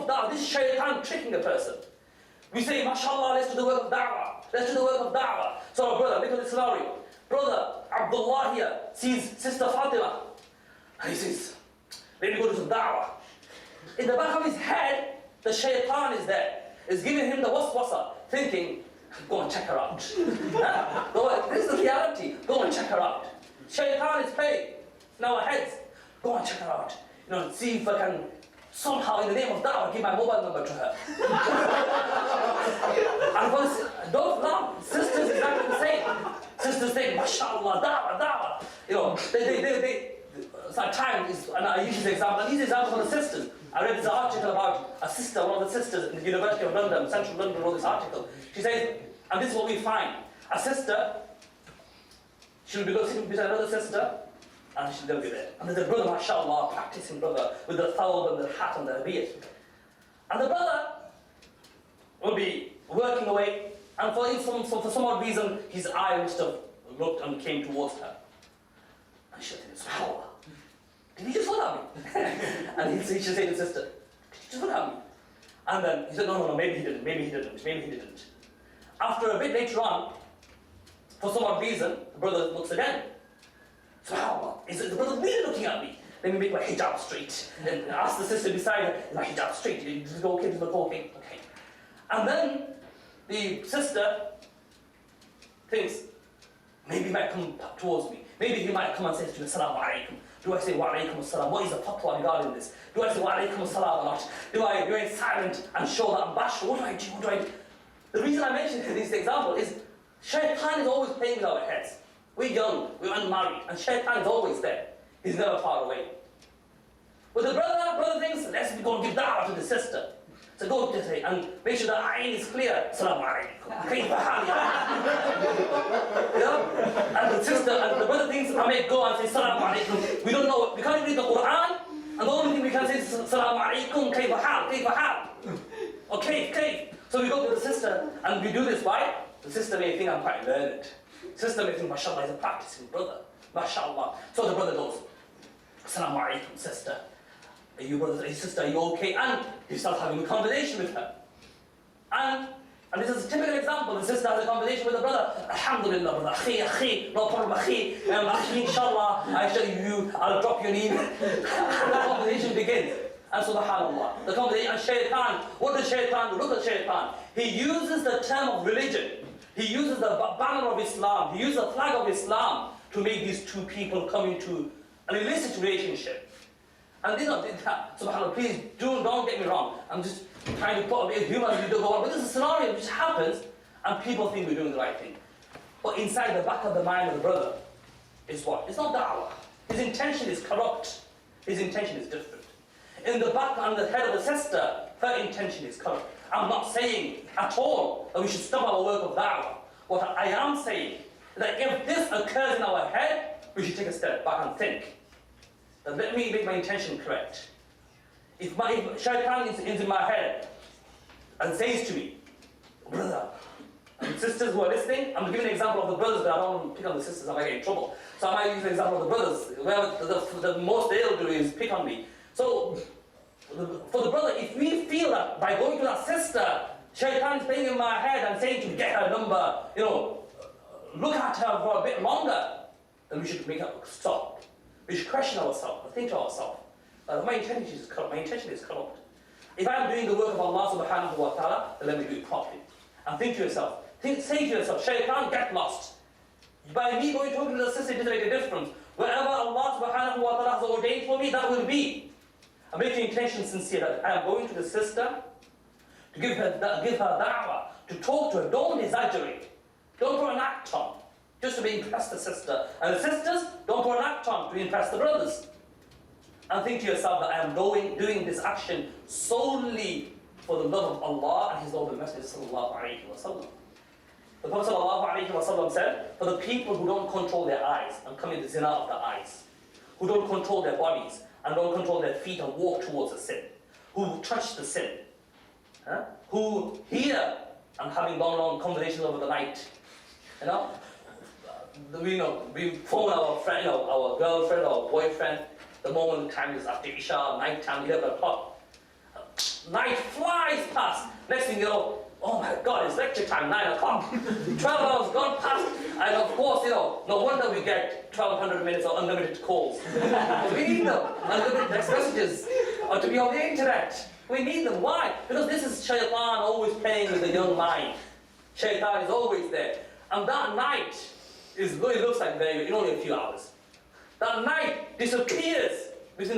of da'wah. This is shaitan tricking a person. We say, mashallah, let's do the work of da'wah. Let's do the work of da'wah. So brother, look at this scenario. Brother Abdullah here sees Sister Fatima. And he says, let me go do some da'wah. In the back of his head, the shaitan is there. Is giving him the waswasa, thinking, go and check her out. This is the reality. Go and check her out. Shaitan is playing in our heads. Go and check her out. See if I can somehow, in the name of da'wah, give my mobile number to her. And don't laugh. Sisters exactly the same. Sisters say, mashallah, da'wah. At times, and I use this example. I use this example for the sisters. I read this article about a sister, one of the sisters in the University of London, Central London, wrote this article. She says, and this is what we find. A sister, she'll be sitting beside another sister, and she'll be there. And there's a brother, mashallah, practicing brother, with the thawb and the hat and the beard. And the brother will be working away, and for some odd reason, his eye must have looked and came towards her. And she'll think, subhanallah, did he just look at me? And she'll say to his sister, did he just look at me? And then he said, no, maybe he didn't. After a bit later on, for some odd reason, the brother looks again. Subhanallah, is the brother really looking at me? Let me make my hijab straight. And ask the sister beside her, is my hijab straight? Does it go okay? Does it go okay? Okay. And then the sister thinks, maybe he might come towards me. Maybe he might come and say to me, Assalamu alaikum. Do I say wa alaikum assalam? What is the fatwa regarding this? Do I say wa alaikum assalam or not? Do I remain silent and show that I'm bashful? What do I do? The reason I mention this example is shaitan is always playing with our heads. We're young, we're unmarried, and shaitan is always there. He's never far away. But the brother thinks, let's go and give da'wah to the sister. So go to say, and make sure the ayn is clear. Assalamu alaikum. And the sister, and the brother thinks, I may go and say, Assalamu alaikum. We don't know, we can't read the Quran, and the only thing we can say is, Assalamu alaikum, kayfa hal. Okay. So we go to the sister, and we do this. Why? The sister may think I'm quite learned. Sister may think, mashallah, he's a practicing brother. Mashallah. So the brother goes, Assalamu alaikum, sister. Are you brother, sister, are you okay? And he starts having a conversation with her. And this is a typical example. The sister has a conversation with the brother. Alhamdulillah, brother. Akhi, no problem, akhi. Inshallah, I'll drop your name. And the conversation begins. And subhanallah, the conversation, and shaitan, what does shaitan do? Look at shaitan. He uses the term of religion. He uses the banner of Islam. He uses the flag of Islam to make these two people come into an illicit relationship. And subhanAllah, please don't get me wrong. I'm just trying to put a bit of humor as we go on. But this is a scenario which happens, and people think we're doing the right thing. But inside the back of the mind of the brother is what? It's not da'wah. His intention is corrupt. His intention is different. In the back and the head of the sister, her intention is corrupt. I'm not saying at all that we should stop our work of da'wah. What I am saying is that if this occurs in our head, we should take a step back and think. Now let me make my intention correct. If shaitan is in my head and says to me, brother, and sisters who are listening, I'm giving an example of the brothers, but I don't want to pick on the sisters, I might get in trouble. So I might use an example of the brothers, where the most they'll do is pick on me. So for the brother, if we feel that by going to that sister, shaitan is playing in my head and saying to get her number, look at her for a bit longer, then we should make a stop. We should question ourselves and think to ourselves, my intention is corrupt. If I am doing the work of Allah subhanahu wa ta'ala, then let me do it properly. And think to yourself, say to yourself, shaitan, get lost. By me going talking to the sister, it doesn't make a difference. Whatever Allah subhanahu wa ta'ala has ordained for me, that will be. And make your intention sincere that I am going to the sister to give her da'wah, to talk to her. Don't exaggerate. Don't put an act on, just to impress the sister. And the sisters, don't put an act on to impress the brothers. And think to yourself that I am doing this action solely for the love of Allah and His Lord the Messenger sallallahu alayhi wa sallam. The Prophet sallallahu alayhi wa sallam said, for the people who don't control their eyes and commit the zina of the eyes, who don't control their bodies and don't control their feet and walk towards the sin, who touch the sin, who hear and having long conversations over the night, we phone our friend, our girlfriend or boyfriend, the moment the time is after Isha, night time, 11 o'clock. Night flies past. Next thing you know, oh my God, it's lecture time, 9 o'clock. 12 hours gone past. And of course, no wonder we get 1,200 minutes of unlimited calls. We need them. Unlimited text messages. Or to be on the internet. We need them. Why? Because this is shaitan always playing with the young mind. Shaitan is always there. And that night it looks like in only a few hours. That night disappears. Within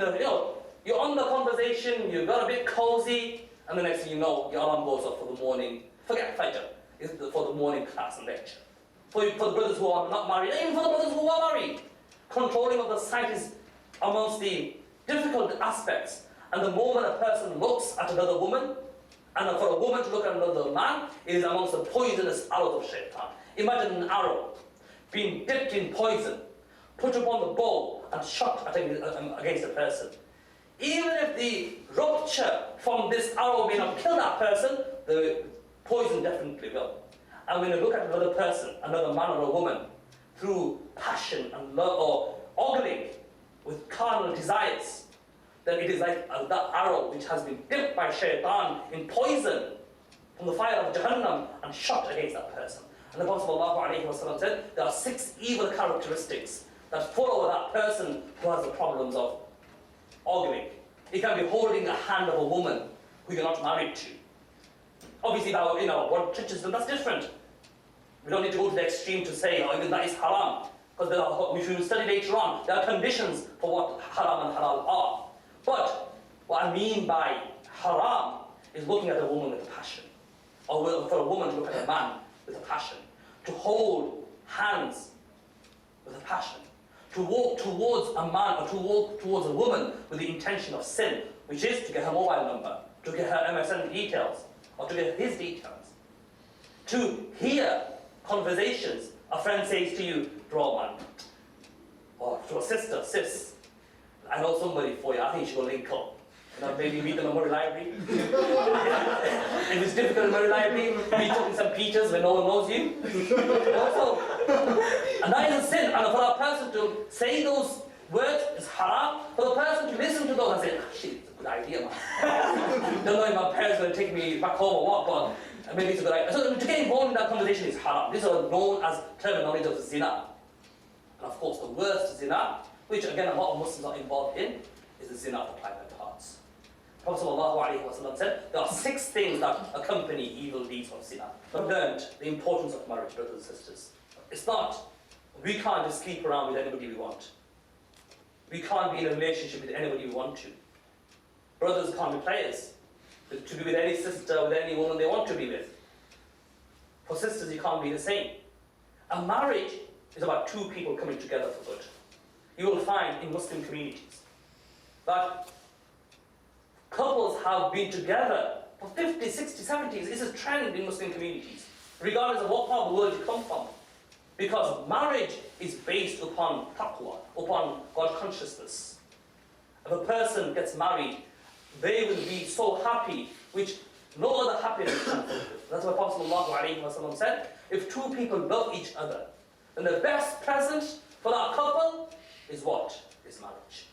you're on the conversation, you got a bit cozy, and the next thing you know, your alarm goes off for the morning. Forget Fajr. It's for the morning class and lecture. For the brothers who are not married, even for the brothers who are married. Controlling of the sight is amongst the difficult aspects. And the moment a person looks at another woman, and for a woman to look at another man, is amongst the poisonous arrows of shaitan. Imagine an arrow being dipped in poison, put upon the bow, and shot against a person. Even if the rupture from this arrow may not kill that person, the poison definitely will. And when you look at another person, another man or a woman, through passion and love or ogling with carnal desires, then it is like that arrow which has been dipped by shaitan in poison from the fire of Jahannam and shot against that person. And the Prophet ﷺ said, there are 6 evil characteristics that follow that person who has the problems of ogling. It can be holding the hand of a woman who you're not married to. Obviously, what touches them, that's different. We don't need to go to the extreme to say, even that is haram. Because if you study later on, there are conditions for what haram and halal are. But what I mean by haram is looking at a woman with a passion. Or for a woman to look at a man with a passion. To hold hands with a passion. To walk towards a man or to walk towards a woman with the intention of sin, which is to get her mobile number, to get her MSN details, or to get his details. To hear conversations. A friend says to you, bro man, or to a sister, sis, I know somebody for you, I think you should go link up. Maybe meet them in Murray Library. If it's difficult in Murray Library, meet up in St. Peter's when no one knows you. Also, and that is a sin. And for a person to say those words is haram. For the person to listen to those and say, actually, it's a good idea, man. Don't know if my parents are going to take me back home or what, but maybe it's a good idea. So to get involved in that conversation is haram. These are known as terminology of zina. And of course, the worst zina, which again a lot of Muslims are involved in, is the zina of private parts. Prophet ﷺ said, there are 6 things that accompany evil deeds of zina. I've learned the importance of marriage, brothers and sisters. It's not, we can't just sleep around with anybody we want. We can't be in a relationship with anybody we want to. Brothers can't be players. To be with any sister, with any woman they want to be with. For sisters, you can't be the same. A marriage is about 2 people coming together for good. You will find in Muslim communities that couples have been together for 50, 60, 70s. It's a trend in Muslim communities, regardless of what part of the world you come from. Because marriage is based upon taqwa, upon God consciousness. If a person gets married, they will be so happy, which no other happiness can fulfill. That's why Prophet ﷺ said, if 2 people love each other, then the best present for that couple is what? Is marriage.